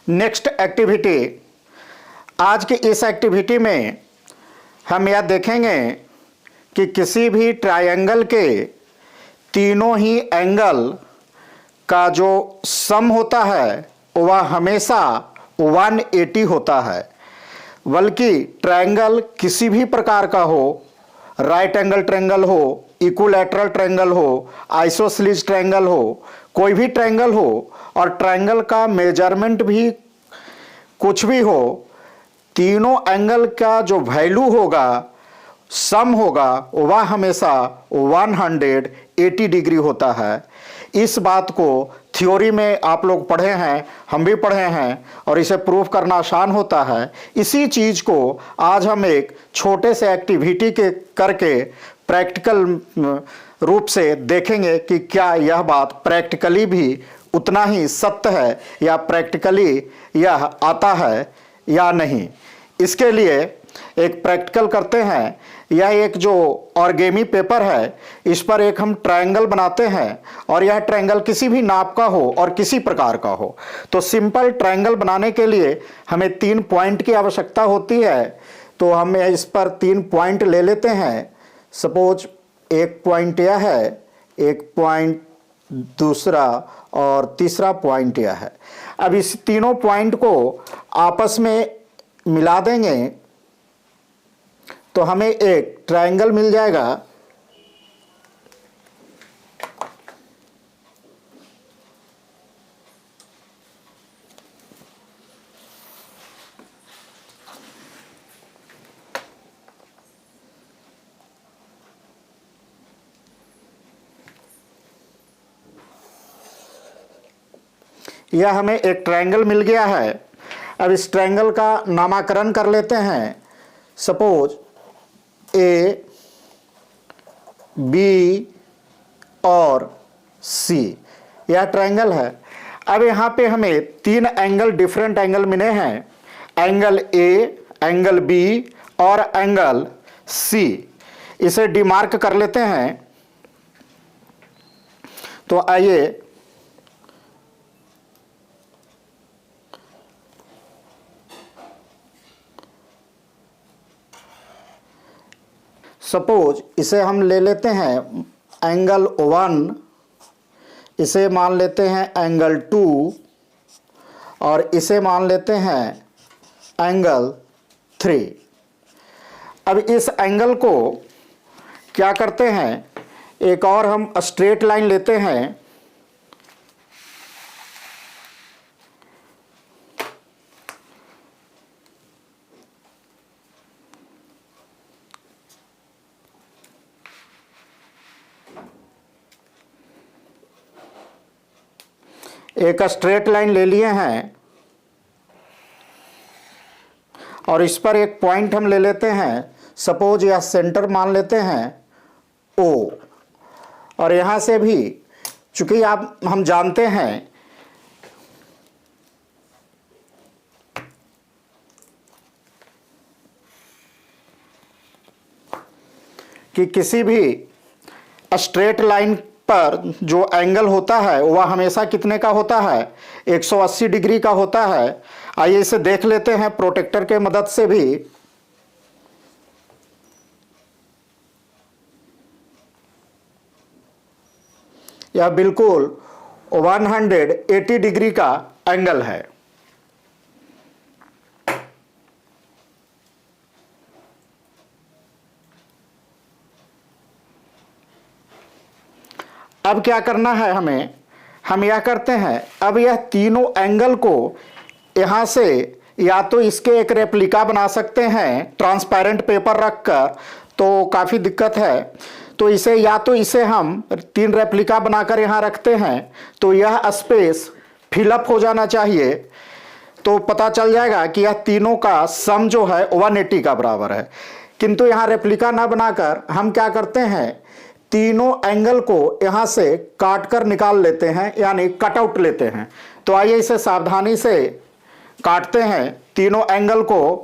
Next activity, आज की इस एक्टिविटी में हम यह देखेंगे कि किसी भी ट्रायंगल के तीनों ही एंगल का जो सम होता है वह हमेशा 180 होता है। बल्कि ट्रायंगल किसी भी प्रकार का हो, राइट एंगल ट्रायंगल हो, इक्विलैटरल ट्रायंगल हो, आइसोसेलेस ट्रायंगल हो, कोई भी ट्रायंगल हो, और ट्रायंगल का मेजरमेंट भी कुछ भी हो, तीनों एंगल का जो वैल्यू होगा, सम होगा, वह हमेशा 180 डिग्री होता है। इस बात को थ्योरी में आप लोग पढ़े हैं, हम भी पढ़े हैं, और इसे प्रूफ करना आसान होता है। इसी चीज़ को आज हम एक छोटे से एक्टिविटी के करके प्रैक्टिकल रूप से देखेंगे कि क्या यह बात प्रैक्टिकली भी उतना ही सत्य है या प्रैक्टिकली यह आता है या नहीं। इसके लिए एक प्रैक्टिकल करते हैं। यह एक जो ऑर्गेमी पेपर है, इस पर एक हम ट्रायंगल बनाते हैं, और यह ट्रायंगल किसी भी नाप का हो और किसी प्रकार का हो। तो सिंपल ट्रायंगल बनाने के लिए हमें 3 पॉइंट की आवश्यकता होती है। तो हम इस पर 3 पॉइंट ले लेते हैं। सपोज एक पॉइंट यह है, एक पॉइंट दूसरा, और तीसरा पॉइंट यह है। अब इस तीनों पॉइंट को आपस में मिला देंगे तो हमें एक ट्रायंगल मिल जाएगा। यह हमें एक ट्रायंगल मिल गया है। अब इस ट्रायंगल का नामकरण कर लेते हैं। सपोज ए, बी और सी, यह ट्रायंगल है। अब यहाँ पे हमें 3 एंगल, डिफरेंट एंगल मिले हैं। एंगल ए, एंगल बी और एंगल सी। इसे डिमार्क कर लेते हैं। तो आइए सपोज इसे हम ले लेते हैं एंगल 1, इसे मान लेते हैं एंगल 2, और इसे मान लेते हैं एंगल 3। अब इस एंगल को क्या करते हैं, एक और हम स्ट्रेट लाइन लेते हैं। एक स्ट्रेट लाइन ले लिए हैं, और इस पर एक पॉइंट हम ले लेते हैं। सपोज यह सेंटर मान लेते हैं ओ, और यहां से भी चूंकि हम जानते हैं कि किसी भी स्ट्रेट लाइन पर जो एंगल होता है वह हमेशा कितने का होता है, 180 डिग्री का होता है। आइए इसे देख लेते हैं प्रोटेक्टर के मदद से भी। यह बिल्कुल 180 डिग्री का एंगल है। अब क्या करना है हमें, हम यह करते हैं, अब यह तीनों एंगल को यहाँ से या तो इसके एक रेप्लिका बना सकते हैं ट्रांसपेरेंट पेपर रखकर, तो काफ़ी दिक्कत है। तो इसे या तो इसे हम 3 रेप्लिका बनाकर यहाँ रखते हैं, तो यह स्पेस फिलअप हो जाना चाहिए। तो पता चल जाएगा कि यह तीनों का सम जो है 180 का बराबर है। किंतु यहाँ रेप्लिका ना बनाकर हम क्या करते हैं, तीनों एंगल को यहां से काट कर निकाल लेते हैं, यानी कट आउट लेते हैं। तो आइए इसे सावधानी से काटते हैं तीनों एंगल को।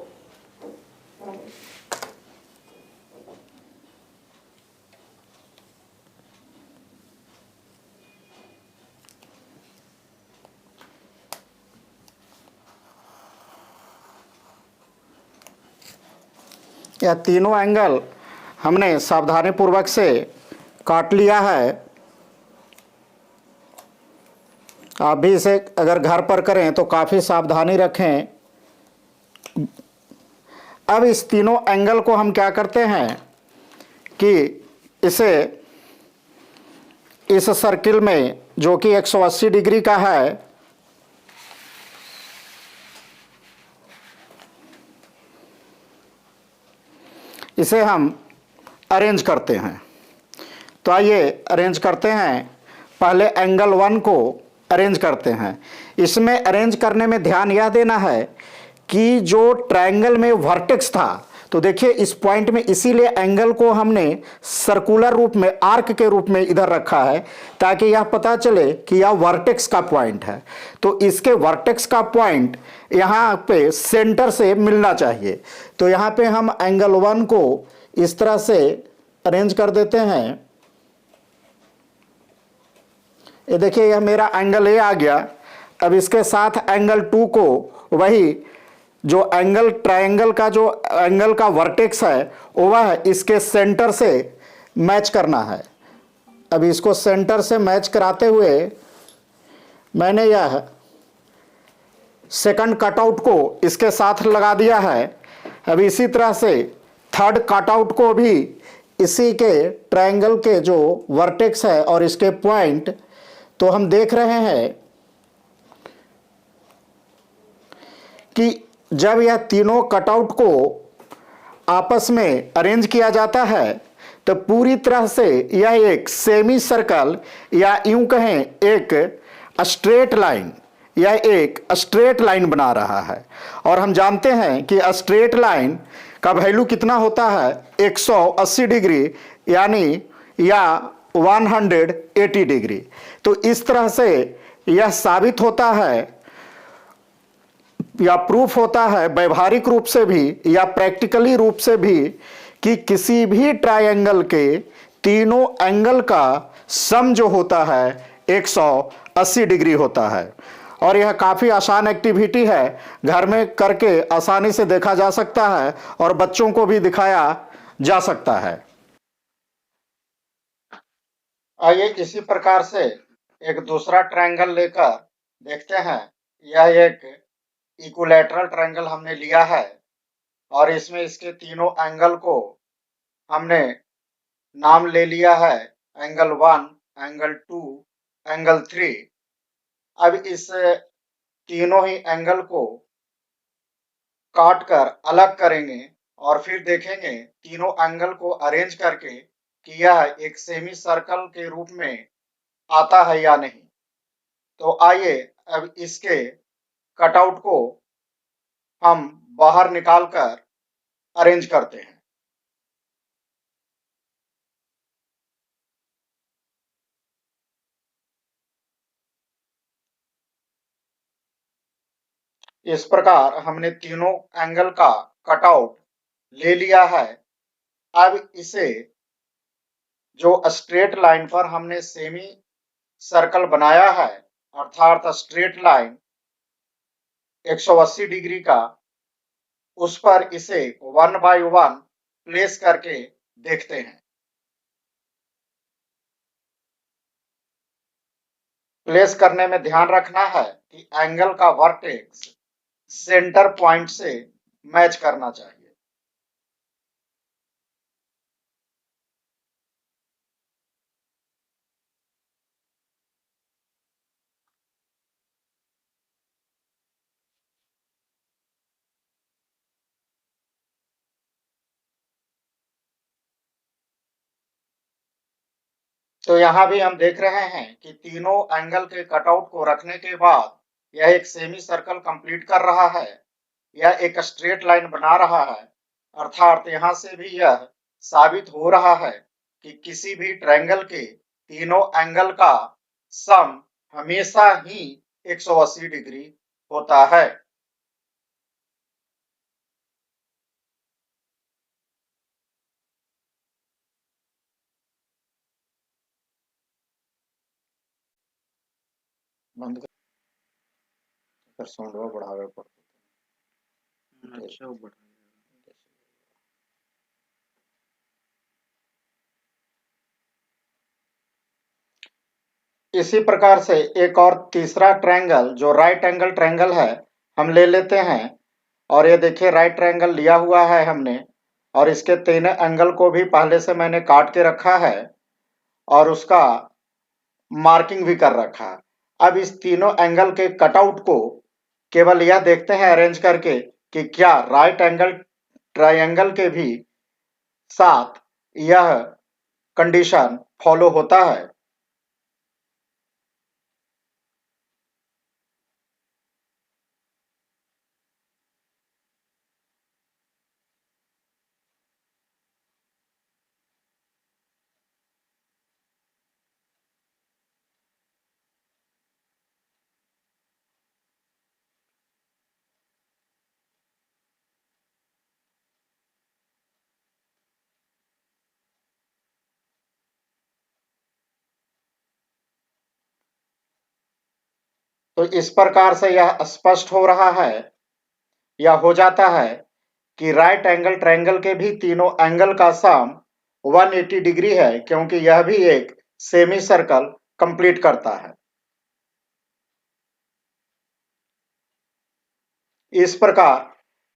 यह तीनों एंगल हमने सावधानीपूर्वक से काट लिया है। आप भी इसे अगर घर पर करें तो काफ़ी सावधानी रखें। अब इस तीनों एंगल को हम क्या करते हैं कि इसे इस सर्किल में जो कि 180 डिग्री का है, इसे हम अरेंज करते हैं। तो आइए अरेंज करते हैं। पहले एंगल 1 को अरेंज करते हैं। इसमें अरेंज करने में ध्यान यह देना है कि जो ट्रायंगल में वर्टेक्स था, तो देखिए इस पॉइंट में इसीलिए एंगल को हमने सर्कुलर रूप में, आर्क के रूप में इधर रखा है, ताकि यह पता चले कि यह वर्टेक्स का पॉइंट है। तो इसके वर्टेक्स का पॉइंट यहाँ पे सेंटर से मिलना चाहिए। तो यहाँ पे हम एंगल 1 को इस तरह से अरेंज कर देते हैं। ये देखिए यह मेरा एंगल ए आ गया। अब इसके साथ एंगल 2 को वही जो एंगल ट्रायंगल का जो एंगल का वर्टेक्स है वह इसके सेंटर से मैच करना है। अब इसको सेंटर से मैच कराते हुए मैंने यह सेकंड कटआउट को इसके साथ लगा दिया है। अब इसी तरह से थर्ड कटआउट को भी इसी के ट्रायंगल के जो वर्टेक्स है और इसके पॉइंट, तो हम देख रहे हैं कि जब यह तीनों कटआउट को आपस में अरेंज किया जाता है तो पूरी तरह से यह एक सेमी सर्कल या यूं कहें एक स्ट्रेट लाइन, यह एक स्ट्रेट लाइन बना रहा है। और हम जानते हैं कि स्ट्रेट लाइन का वैल्यू कितना होता है, 180 डिग्री यानी या 180 डिग्री। तो इस तरह से यह साबित होता है या प्रूफ होता है व्यवहारिक रूप से भी या प्रैक्टिकली रूप से भी कि किसी भी ट्रायंगल के तीनों एंगल का सम जो होता है 180 डिग्री होता है। और यह काफ़ी आसान एक्टिविटी है, घर में करके आसानी से देखा जा सकता है और बच्चों को भी दिखाया जा सकता है। आइए इसी प्रकार से एक दूसरा ट्रायंगल लेकर देखते हैं। यह एक इक्विलैटरल ट्रायंगल हमने लिया है और इसमें इसके तीनों एंगल को हमने नाम ले लिया है एंगल 1, एंगल 2, एंगल 3। अब इस तीनों ही एंगल को काट कर अलग करेंगे और फिर देखेंगे तीनों एंगल को अरेंज करके कि यह एक सेमी सर्कल के रूप में आता है या नहीं। तो आइए अब इसके कटआउट को हम बाहर निकालकर अरेंज करते हैं। इस प्रकार हमने तीनों एंगल का कटआउट ले लिया है। अब इसे जो स्ट्रेट लाइन पर हमने सेमी सर्कल बनाया है, अर्थात स्ट्रेट लाइन 180 डिग्री का, उस पर इसे 1 बाय 1 प्लेस करके देखते हैं। प्लेस करने में ध्यान रखना है कि एंगल का वर्टेक्स सेंटर पॉइंट से मैच करना चाहिए। तो यहाँ भी हम देख रहे हैं कि तीनों एंगल के कटआउट को रखने के बाद यह एक सेमी सर्कल कंप्लीट कर रहा है, यह एक स्ट्रेट लाइन बना रहा है। अर्थात यहाँ से भी यह साबित हो रहा है कि किसी भी ट्रायंगल के तीनों एंगल का सम हमेशा ही 180 डिग्री होता है। बंद कर साउंड बढ़ावे पड़ता है। अच्छा, इसी प्रकार से एक और तीसरा ट्रायंगल जो राइट एंगल ट्रायंगल है हम ले लेते हैं। और ये देखिए राइट ट्रायंगल लिया हुआ है हमने, और इसके तीनों एंगल को भी पहले से मैंने काट के रखा है और उसका मार्किंग भी कर रखा है। अब इस तीनों एंगल के कटआउट को केवल यह देखते हैं अरेंज करके कि क्या राइट एंगल ट्रायंगल के भी साथ यह कंडीशन फॉलो होता है। तो इस प्रकार से यह स्पष्ट हो रहा है या हो जाता है कि राइट एंगल ट्रायंगल के भी तीनों एंगल का सम 180 डिग्री है, क्योंकि यह भी एक सेमी सर्कल कंप्लीट करता है। इस प्रकार